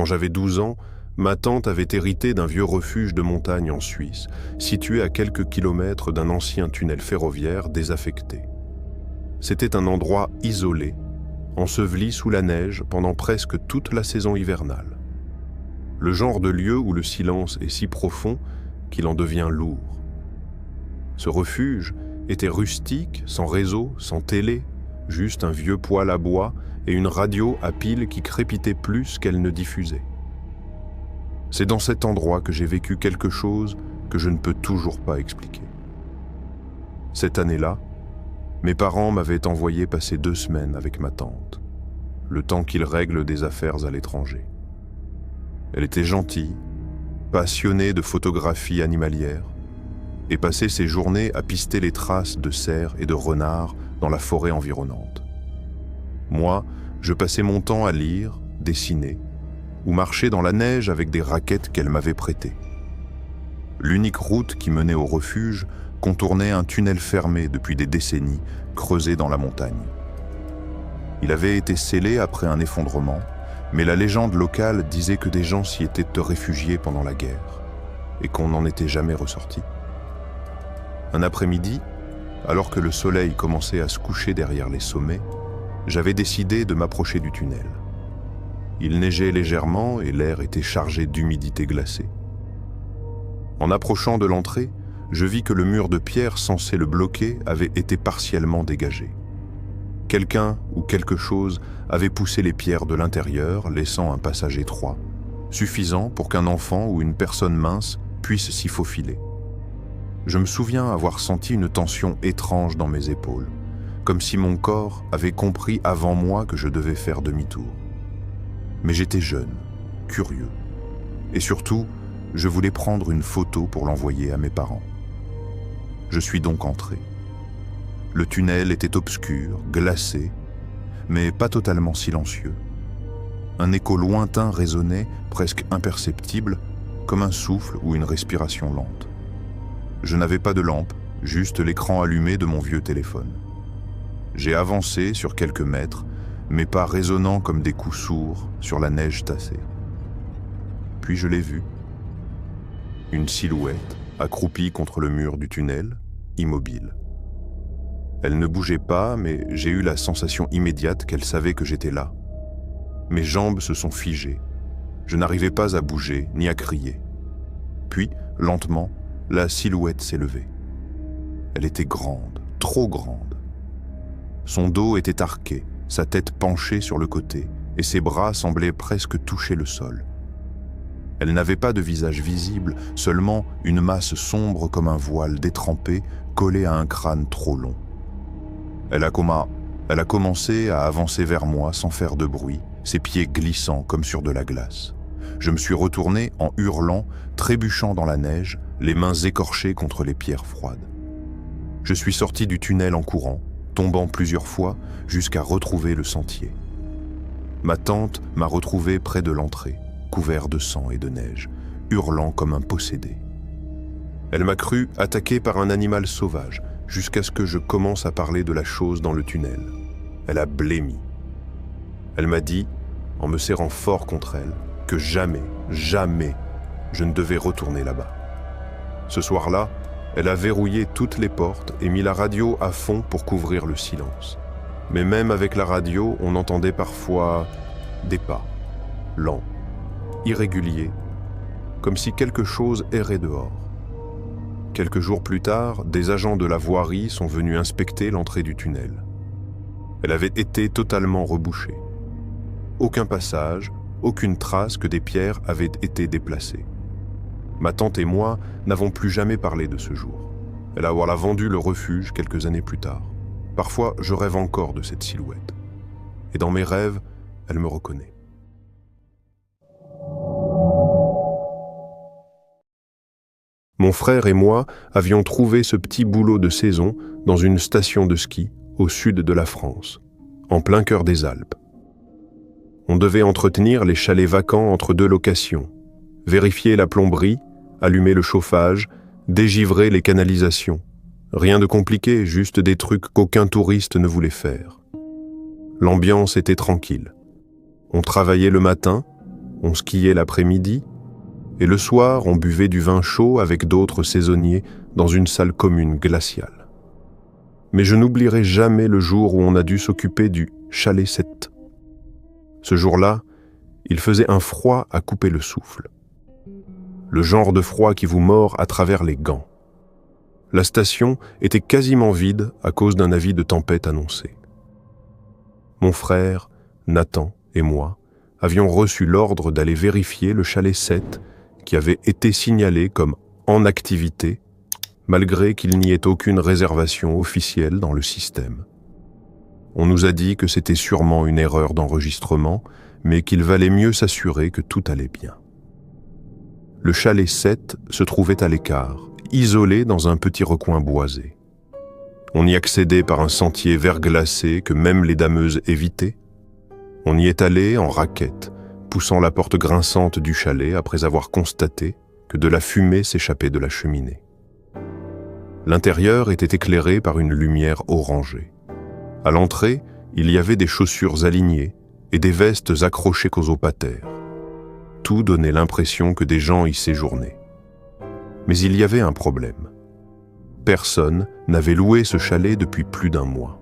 j'avais 12 ans, ma tante avait hérité d'un vieux refuge de montagne en Suisse, situé à quelques kilomètres d'un ancien tunnel ferroviaire désaffecté. C'était un endroit isolé, enseveli sous la neige pendant presque toute la saison hivernale. Le genre de lieu où le silence est si profond qu'il en devient lourd. Ce refuge était rustique, sans réseau, sans télé, juste un vieux poêle à bois et une radio à pile qui crépitait plus qu'elle ne diffusait. C'est dans cet endroit que j'ai vécu quelque chose que je ne peux toujours pas expliquer. Cette année-là, mes parents m'avaient envoyé passer 2 semaines avec ma tante, le temps qu'ils règlent des affaires à l'étranger. Elle était gentille, passionnée de photographie animalière, et passait ses journées à pister les traces de cerfs et de renards dans la forêt environnante. Moi, je passais mon temps à lire, dessiner, ou marcher dans la neige avec des raquettes qu'elle m'avait prêtées. L'unique route qui menait au refuge contournait un tunnel fermé depuis des décennies, creusé dans la montagne. Il avait été scellé après un effondrement, mais la légende locale disait que des gens s'y étaient réfugiés pendant la guerre, et qu'on n'en était jamais ressorti. Un après-midi, alors que le soleil commençait à se coucher derrière les sommets, j'avais décidé de m'approcher du tunnel. Il neigeait légèrement et l'air était chargé d'humidité glacée. En approchant de l'entrée, je vis que le mur de pierre censé le bloquer avait été partiellement dégagé. Quelqu'un ou quelque chose avait poussé les pierres de l'intérieur, laissant un passage étroit, suffisant pour qu'un enfant ou une personne mince puisse s'y faufiler. Je me souviens avoir senti une tension étrange dans mes épaules, comme si mon corps avait compris avant moi que je devais faire demi-tour. Mais j'étais jeune, curieux, et surtout, je voulais prendre une photo pour l'envoyer à mes parents. Je suis donc entré. Le tunnel était obscur, glacé, mais pas totalement silencieux. Un écho lointain résonnait, presque imperceptible, comme un souffle ou une respiration lente. Je n'avais pas de lampe, juste l'écran allumé de mon vieux téléphone. J'ai avancé sur quelques mètres, mes pas résonnant comme des coups sourds sur la neige tassée. Puis je l'ai vue. Une silhouette, accroupie contre le mur du tunnel, immobile. Elle ne bougeait pas, mais j'ai eu la sensation immédiate qu'elle savait que j'étais là. Mes jambes se sont figées. Je n'arrivais pas à bouger, ni à crier. Puis, lentement, la silhouette s'est levée. Elle était grande, trop grande. Son dos était arqué, sa tête penchée sur le côté, et ses bras semblaient presque toucher le sol. Elle n'avait pas de visage visible, seulement une masse sombre comme un voile détrempé, collée à un crâne trop long. Elle a commencé à avancer vers moi sans faire de bruit, ses pieds glissant comme sur de la glace. Je me suis retourné en hurlant, trébuchant dans la neige, les mains écorchées contre les pierres froides. Je suis sorti du tunnel en courant, tombant plusieurs fois jusqu'à retrouver le sentier. Ma tante m'a retrouvé près de l'entrée, couvert de sang et de neige, hurlant comme un possédé. Elle m'a cru attaqué par un animal sauvage, jusqu'à ce que je commence à parler de la chose dans le tunnel. Elle a blêmi. Elle m'a dit, en me serrant fort contre elle, que jamais, jamais, je ne devais retourner là-bas. Ce soir-là, elle a verrouillé toutes les portes et mis la radio à fond pour couvrir le silence. Mais même avec la radio, on entendait parfois des pas, lents, irréguliers, comme si quelque chose errait dehors. Quelques jours plus tard, des agents de la voirie sont venus inspecter l'entrée du tunnel. Elle avait été totalement rebouchée. Aucun passage, aucune trace que des pierres avaient été déplacées. Ma tante et moi n'avons plus jamais parlé de ce jour. Elle a vendu le refuge quelques années plus tard. Parfois, je rêve encore de cette silhouette. Et dans mes rêves, elle me reconnaît. Mon frère et moi avions trouvé ce petit boulot de saison dans une station de ski au sud de la France, en plein cœur des Alpes. On devait entretenir les chalets vacants entre 2 locations, vérifier la plomberie, allumer le chauffage, dégivrer les canalisations. Rien de compliqué, juste des trucs qu'aucun touriste ne voulait faire. L'ambiance était tranquille. On travaillait le matin, On skiait l'après-midi, et le soir, on buvait du vin chaud avec d'autres saisonniers dans une salle commune glaciale. Mais je n'oublierai jamais le jour où on a dû s'occuper du chalet 7. Ce jour-là, il faisait un froid à couper le souffle. Le genre de froid qui vous mord à travers les gants. La station était quasiment vide à cause d'un avis de tempête annoncé. Mon frère, Nathan et moi avions reçu l'ordre d'aller vérifier le chalet 7 qui avait été signalé comme en activité, malgré qu'il n'y ait aucune réservation officielle dans le système. On nous a dit que c'était sûrement une erreur d'enregistrement, mais qu'il valait mieux s'assurer que tout allait bien. Le chalet 7 se trouvait à l'écart, isolé dans un petit recoin boisé. On y accédait par un sentier verglacé que même les dameuses évitaient. On y est allé en raquette, poussant la porte grinçante du chalet après avoir constaté que de la fumée s'échappait de la cheminée. L'intérieur était éclairé par une lumière orangée. À l'entrée, il y avait des chaussures alignées et des vestes accrochées qu'aux opatères. Tout donnait l'impression que des gens y séjournaient. Mais il y avait un problème. Personne n'avait loué ce chalet depuis plus d'un mois.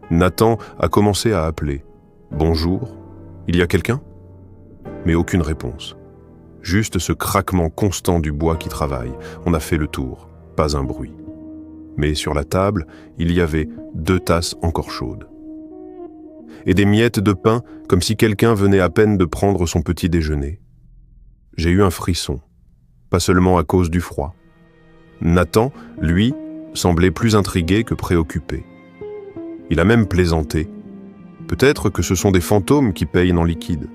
Nathan a commencé à appeler. « Bonjour, il y a quelqu'un ?» Mais aucune réponse. Juste ce craquement constant du bois qui travaille. On a fait le tour, pas un bruit. Mais sur la table, il y avait 2 tasses encore chaudes. Et des miettes de pain, comme si quelqu'un venait à peine de prendre son petit déjeuner. J'ai eu un frisson, pas seulement à cause du froid. Nathan, lui, semblait plus intrigué que préoccupé. Il a même plaisanté. Peut-être que ce sont des fantômes qui payent en liquide.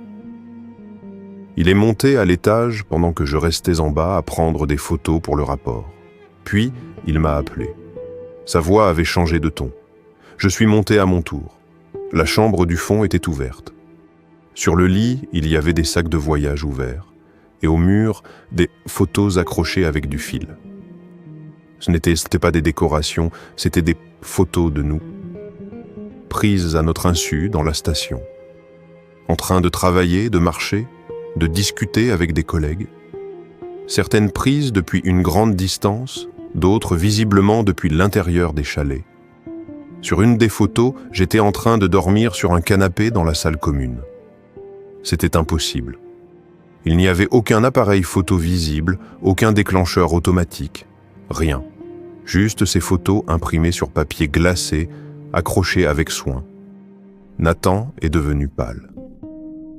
Il est monté à l'étage pendant que je restais en bas à prendre des photos pour le rapport. Puis, il m'a appelé. Sa voix avait changé de ton. Je suis monté à mon tour. La chambre du fond était ouverte. Sur le lit, il y avait des sacs de voyage ouverts. Et au mur, des photos accrochées avec du fil. Ce n'était pas des décorations, c'était des photos de nous. Prises à notre insu dans la station. En train de travailler, de marcher, de discuter avec des collègues. Certaines prises depuis une grande distance, d'autres visiblement depuis l'intérieur des chalets. Sur une des photos, j'étais en train de dormir sur un canapé dans la salle commune. C'était impossible. Il n'y avait aucun appareil photo visible, aucun déclencheur automatique, rien. Juste ces photos imprimées sur papier glacé, accrochées avec soin. Nathan est devenu pâle.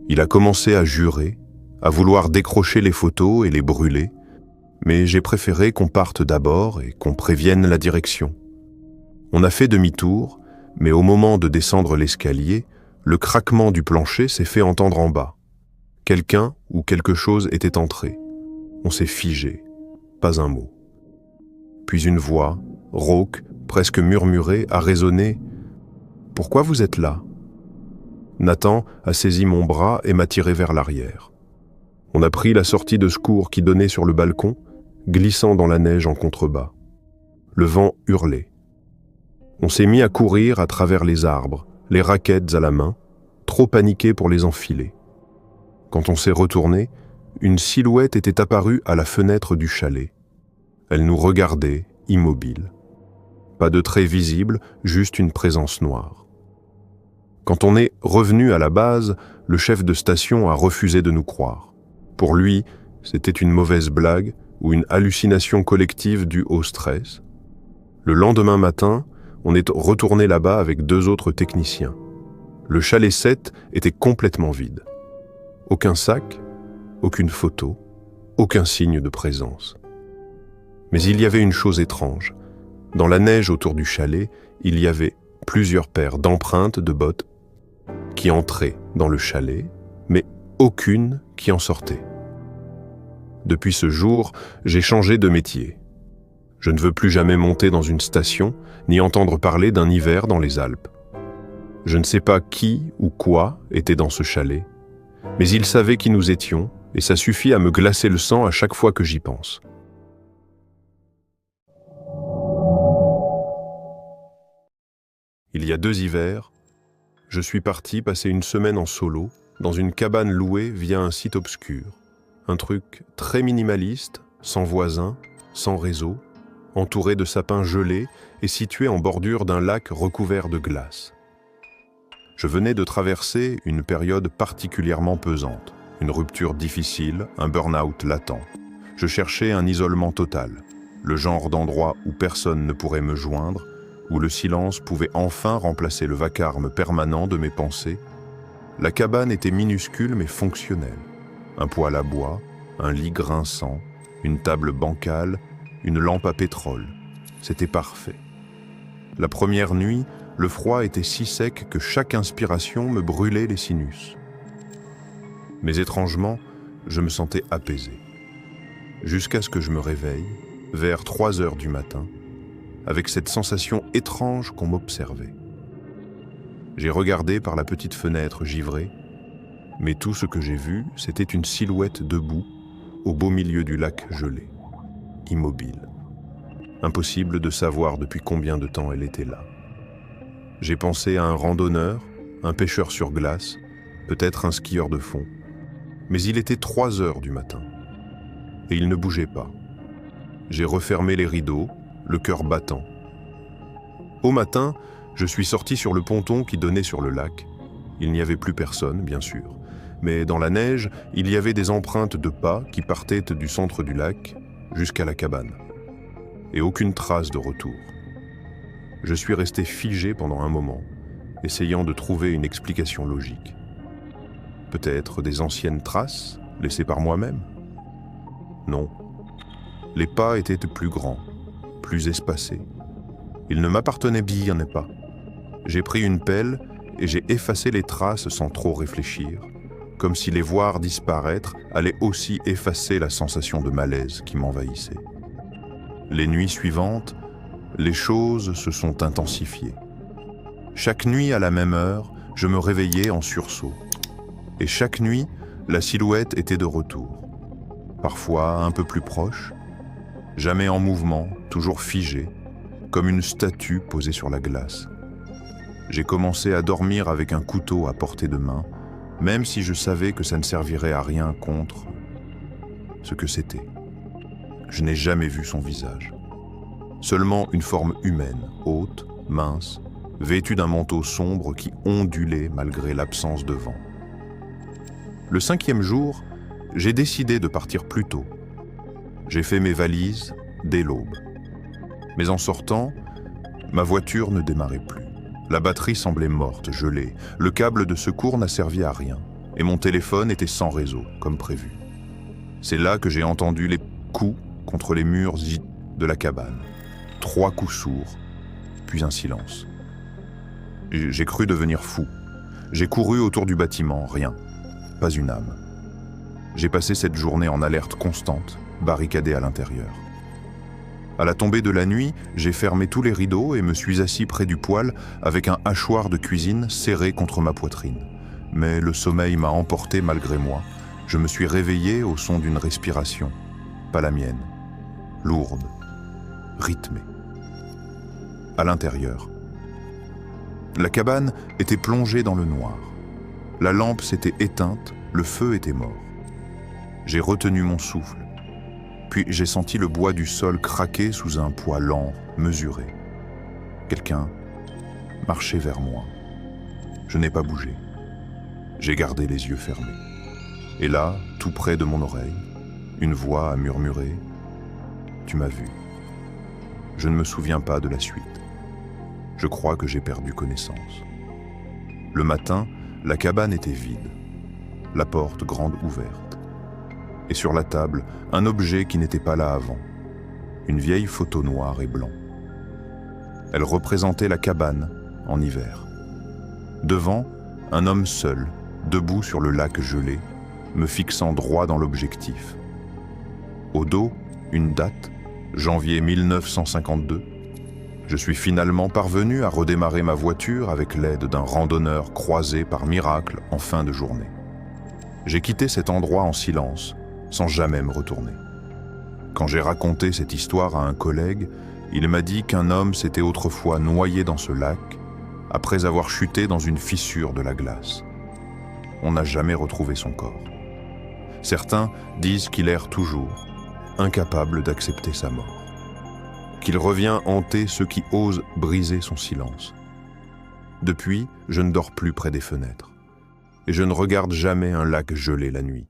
Il a commencé à jurer, à vouloir décrocher les photos et les brûler, mais j'ai préféré qu'on parte d'abord et qu'on prévienne la direction. On a fait demi-tour, mais au moment de descendre l'escalier, le craquement du plancher s'est fait entendre en bas. Quelqu'un ou quelque chose était entré. On s'est figé, pas un mot. Puis une voix, rauque, presque murmurée, a résonné « Pourquoi vous êtes là ?» Nathan a saisi mon bras et m'a tiré vers l'arrière. On a pris la sortie de secours qui donnait sur le balcon, glissant dans la neige en contrebas. Le vent hurlait. On s'est mis à courir à travers les arbres, les raquettes à la main, trop paniqués pour les enfiler. Quand on s'est retourné, une silhouette était apparue à la fenêtre du chalet. Elle nous regardait, immobile. Pas de traits visibles, juste une présence noire. Quand on est revenu à la base, le chef de station a refusé de nous croire. Pour lui, c'était une mauvaise blague ou une hallucination collective due au stress. Le lendemain matin, on est retourné là-bas avec 2 autres techniciens. Le chalet 7 était complètement vide. Aucun sac, aucune photo, aucun signe de présence. Mais il y avait une chose étrange. Dans la neige autour du chalet, il y avait plusieurs paires d'empreintes de bottes qui entraient dans le chalet, mais aucune qui en sortait. Depuis ce jour, j'ai changé de métier. Je ne veux plus jamais monter dans une station, ni entendre parler d'un hiver dans les Alpes. Je ne sais pas qui ou quoi était dans ce chalet, mais il savait qui nous étions, et ça suffit à me glacer le sang à chaque fois que j'y pense. Il y a 2 hivers, je suis parti passer une semaine en solo dans une cabane louée via un site obscur. Un truc très minimaliste, sans voisins, sans réseau, entouré de sapins gelés et situé en bordure d'un lac recouvert de glace. Je venais de traverser une période particulièrement pesante, une rupture difficile, un burn-out latent. Je cherchais un isolement total, le genre d'endroit où personne ne pourrait me joindre, où le silence pouvait enfin remplacer le vacarme permanent de mes pensées. La cabane était minuscule mais fonctionnelle. Un poêle à bois, un lit grinçant, une table bancale, une lampe à pétrole. C'était parfait. La première nuit, le froid était si sec que chaque inspiration me brûlait les sinus. Mais étrangement, je me sentais apaisé. Jusqu'à ce que je me réveille, vers 3 heures du matin, avec cette sensation étrange qu'on m'observait. J'ai regardé par la petite fenêtre givrée, mais tout ce que j'ai vu, c'était une silhouette debout, au beau milieu du lac gelé, immobile. Impossible de savoir depuis combien de temps elle était là. J'ai pensé à un randonneur, un pêcheur sur glace, peut-être un skieur de fond. Mais il était 3 heures du matin, et il ne bougeait pas. J'ai refermé les rideaux, le cœur battant. Au matin, je suis sorti sur le ponton qui donnait sur le lac. Il n'y avait plus personne, bien sûr, mais dans la neige, il y avait des empreintes de pas qui partaient du centre du lac jusqu'à la cabane. Et aucune trace de retour. Je suis resté figé pendant un moment, essayant de trouver une explication logique. Peut-être des anciennes traces laissées par moi-même? Non. Les pas étaient plus grands, plus espacés. Ils ne m'appartenaient bien pas. J'ai pris une pelle et j'ai effacé les traces sans trop réfléchir, comme si les voir disparaître allait aussi effacer la sensation de malaise qui m'envahissait. Les nuits suivantes, les choses se sont intensifiées. Chaque nuit à la même heure, je me réveillais en sursaut. Et chaque nuit, la silhouette était de retour. Parfois un peu plus proche, jamais en mouvement, toujours figée, comme une statue posée sur la glace. J'ai commencé à dormir avec un couteau à portée de main, même si je savais que ça ne servirait à rien contre ce que c'était. Je n'ai jamais vu son visage. Seulement une forme humaine, haute, mince, vêtue d'un manteau sombre qui ondulait malgré l'absence de vent. Le 5e jour, j'ai décidé de partir plus tôt. J'ai fait mes valises dès l'aube. Mais en sortant, ma voiture ne démarrait plus. La batterie semblait morte, gelée. Le câble de secours n'a servi à rien. Et mon téléphone était sans réseau, comme prévu. C'est là que j'ai entendu les coups contre les murs de la cabane. 3 coups sourds, puis un silence. J'ai cru devenir fou. J'ai couru autour du bâtiment, rien. Pas une âme. J'ai passé cette journée en alerte constante, barricadé à l'intérieur. À la tombée de la nuit, j'ai fermé tous les rideaux et me suis assis près du poêle avec un hachoir de cuisine serré contre ma poitrine. Mais le sommeil m'a emporté malgré moi. Je me suis réveillé au son d'une respiration, pas la mienne, lourde, rythmée. À l'intérieur, la cabane était plongée dans le noir. La lampe s'était éteinte, le feu était mort. J'ai retenu mon souffle, puis j'ai senti le bois du sol craquer sous un poids lent, mesuré. Quelqu'un marchait vers moi. Je n'ai pas bougé. J'ai gardé les yeux fermés. Et là, tout près de mon oreille, une voix a murmuré « Tu m'as vu ». Je ne me souviens pas de la suite. Je crois que j'ai perdu connaissance. Le matin, la cabane était vide, la porte grande ouverte. Et sur la table, un objet qui n'était pas là avant, une vieille photo noire et blanc. Elle représentait la cabane en hiver. Devant, un homme seul, debout sur le lac gelé, me fixant droit dans l'objectif. Au dos, une date, janvier 1952. Je suis finalement parvenu à redémarrer ma voiture avec l'aide d'un randonneur croisé par miracle en fin de journée. J'ai quitté cet endroit en silence, sans jamais me retourner. Quand j'ai raconté cette histoire à un collègue, il m'a dit qu'un homme s'était autrefois noyé dans ce lac après avoir chuté dans une fissure de la glace. on n'a jamais retrouvé son corps. Certains disent qu'il erre toujours, incapable d'accepter sa mort. Qu'il revient hanter ceux qui osent briser son silence. Depuis, je ne dors plus près des fenêtres. Et je ne regarde jamais un lac gelé la nuit.